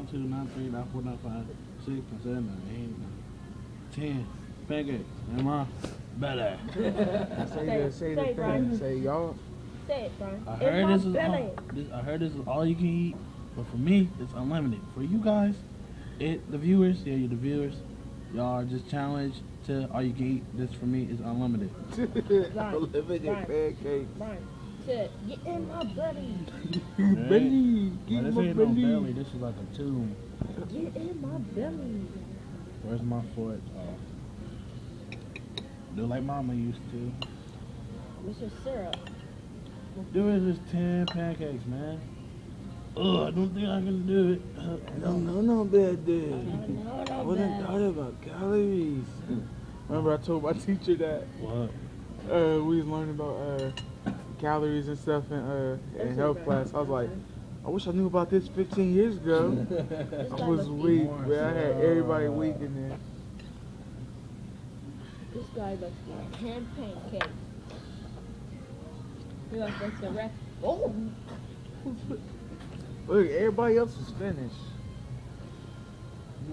not 2, not 3, not 4, not 5, 6, not 7, not 8, not 10. Pancakes. Am I better? Say the thing. Say y'all. Say it, Bryan. I heard this is all you can eat, but for me, it's unlimited. For you guys, the viewers, you're the viewers. Y'all are just challenged to all you can eat. This for me is unlimited. Unlimited pancakes. Bryan, say, get in my belly. Belly, get in This my ain't no belly. belly. This is like a tomb. Get in my belly. Where's my foot? Do like Mama used to. Mr. Syrup. Do it just 10 pancakes, man. Ugh, I don't think I can do it. No, bad dude. No, I wasn't thought about calories. Remember I told my teacher that What? we was learning about calories and stuff in health class. I was like, I wish I knew about this 15 years ago. I was weak, but I had everybody weak in there. This guy looks like 10 pancakes. He looks like the rest. Oh! Look, everybody else was finished.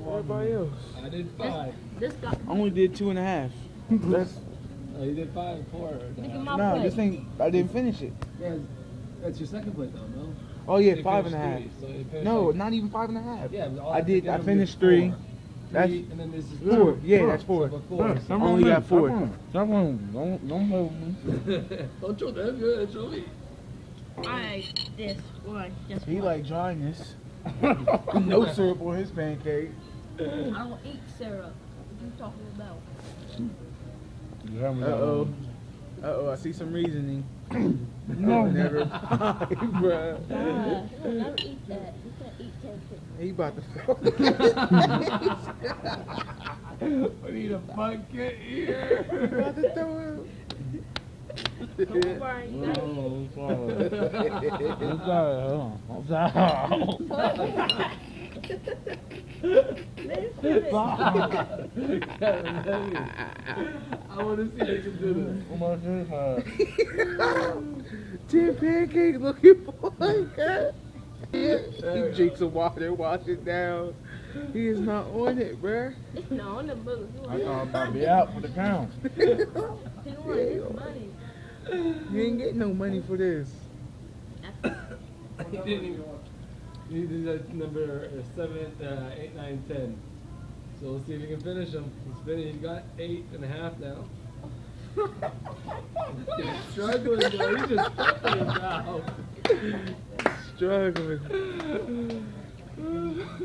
Everybody else. I did 5. This guy. I only did 2.5. That's Oh, you did 5 and 4. Look at my no, plate. this thing I didn't finish it. Yeah, that's your second plate though, no? Oh yeah, You 5.5. finished 3, so you finished No, like- not even 5.5. Yeah, but all I that did. I together finished was 3. 4. That's 3, and then this is 4. Yeah, Four. that's 4. So 4. Stop I only on got me. 4. Stop on. Don't move me. Don't show them, good. Show me. I this one. Just He one. like dryness. No syrup on his pancake. I don't eat syrup. What you talking about? Uh-oh, I see some reasoning. No. Never mind, bruh. He'll never eat that. He can't eat 10 pancakes. He about to I need a bucket here. about to throw him. Come on, Bryan. You gotta I want to see if you can do this. 10 pancakes looking for God. He drinks some water, wash it down. He is not on it, bruh. No, on the move. I thought I'd about to be out for the count. He want his money. You ain't getting no money for this. He didn't even want. You need to do that number 7, 8, 9, 10. So we'll see if you can finish them. He's finished. He's got 8.5 now. He's struggling, though. He's just stuffing his mouth. Struggling.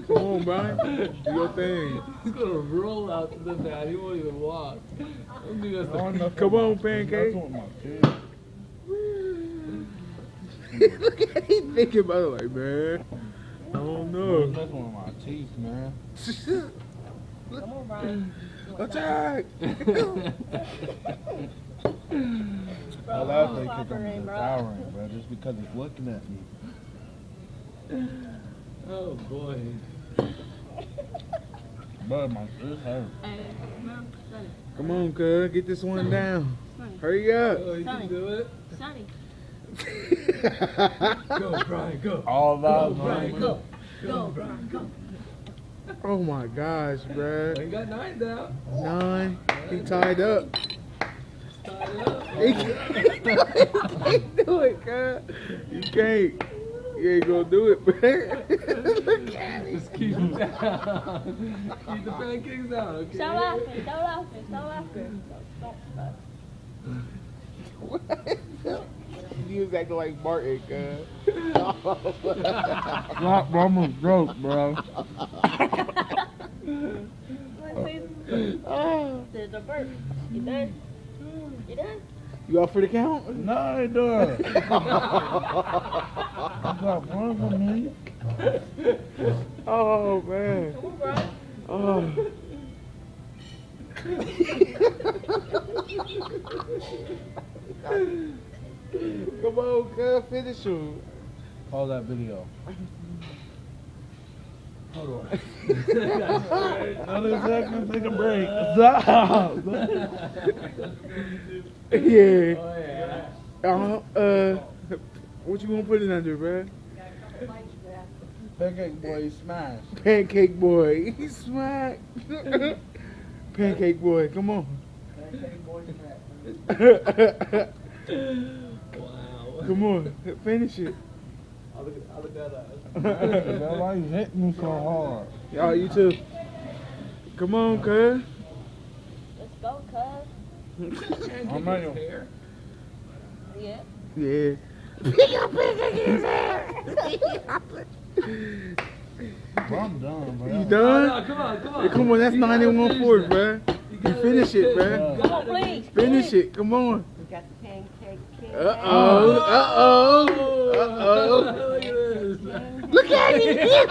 Come on, Bryan. Do your thing. He's gonna roll out to the mat. He won't even walk. I don't think that's the Come on, Pancake. That's what my kids. Look at him thinking about it like, man. I don't know. That's one of my teeth, man. Come on, Bryan. Attack! I laugh they kick him in the tower, bro, just because he's looking at me. Oh boy. But my this hurt. Hey, Sonny. Come on, cuz. Get this one down. Hurry up. Oh, you can do it. Sonny. Go, Bryan, go. All that, Bryan, man. go. Go, Bryan, go. Oh my gosh, Well, bruh. you got 9 down. 9. He tied up. Tied it up. He can't do it, cuz. You can't. You ain't gonna do it, bruh. Look at him. Just keep them down. Keep the pancakes down, okay? Stop laughing. Stop laughing. Stop laughing. Stop. He was acting like Martin, cuz. Stop Roman's joke, bro. There's a bird. You done? You done? You off for the count? No, I don't. You got one for me. Oh, man. Come on, Bryan. Oh. Come on, cuz. Finish him. Pause that video. Hold on. Another second, take a break. Stop. Yeah. Oh, yeah. What you gonna put it under, bruh? Pancake boy smash. Pancake boy, he smacked. Pancake boy, come on. Pancake boy smash. Wow. Come on, finish it. I'll look that up. Why you hitting me so hard? Y'all, you too. Come on, cuz. Let's go, cuz. I'm not your hair. Yeah. Yeah. Bro, I'm done, bro. You done? No, come on. Hey, come on, that's 91/4, bro. You finish it, bro. Come on, please. Finish it, come on. We got the pancake king. Uh-oh, uh-oh. Look at this. Look at him.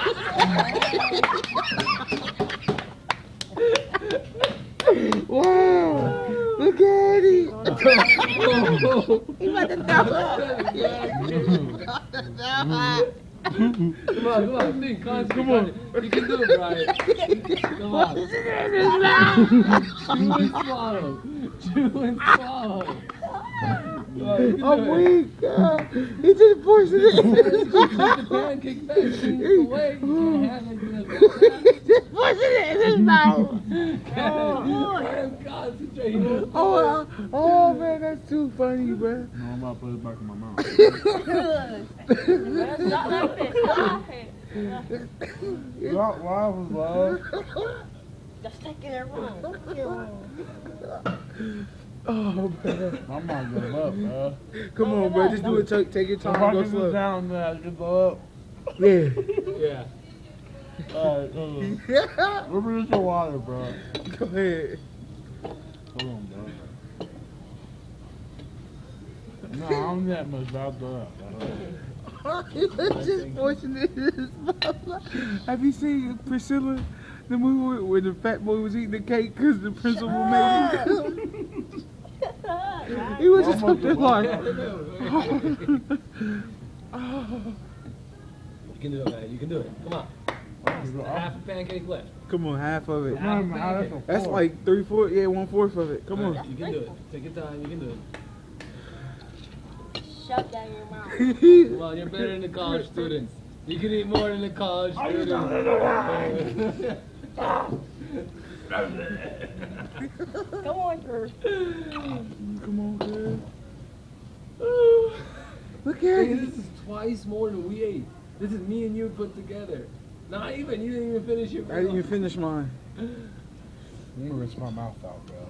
Wow. Look at him. He about to throw up. Come on, think, concentrate. Come on. You can do it, Bryan. Come on. Chew and swallow. Chew and swallow. I'm weak. He just forced it in. Take the pancake back. Away. You can't have it. He just forced it in his mouth. Concentrate. Oh, man, that's too funny, bro. No, I'm about to put it back in my mouth. Stop laughing. Stop laughing. Why was love? Just taking it wrong. Don't get it wrong. Oh, man. I'm not giving up, bro. Come on, bro. Just do it. Take your If time. I Go get this slow. down, then I just go up. Yeah. Yeah. Alright, remember this your water, bro. Go ahead. Hold on, bro. No, I'm that much, but I'll go up. He was just forcing it in his mouth. Have you seen Priscilla, the movie where the fat boy was eating the cake because the principal made it? He was just up there like, oh. You can do it, man. You can do it. Come on. Half a pancake left. Come on, half of it. Half a pancake. That's like 3/4, yeah, 1/4 of it. Come on. You can do it. Take your time. You can do it. Shove down your mouth. Come on, you're better than the college students. You can eat more than the college students. Come on, girl. Come on, girl. Look at Hey, it. this is twice more than we ate. This is me and you put together. Not even. You didn't even finish your I didn't even finish mine. I'm gonna rinse my mouth out, bro.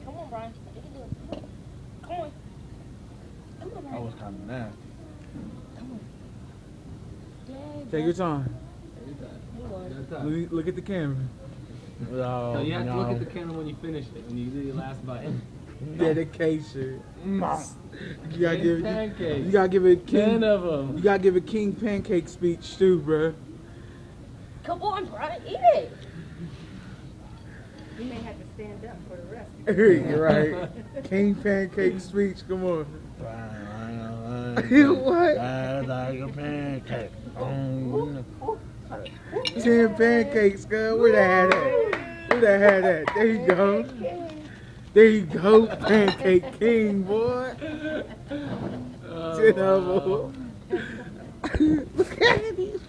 Come on, Bryan. You can do it. Come on. Come on, That Bryan. was kind of nasty. Yeah, Take your time. Look at the camera. No, No, you have to look at the camera when you finish it. When you do your last bite. Dedication. No. You gotta give Pancakes. You gotta give it 10 king. of them. You gotta give a king pancake speech too, bro. Come on, Bryan. Eat it. You may have to stand up for the rest. You're right. King pancake speech. Come on. What? I like a pancake. 10 pancakes, girl. Where the hat at? Where the hat at? There you go. There you go, Pancake King, boy. 10 of them. Look at it.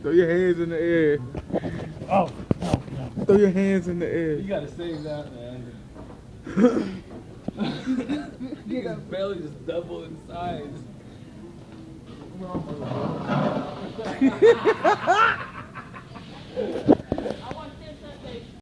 Throw your hands in the air. Oh, Throw your hands in the air. You gotta save that, man. His belly just double in size.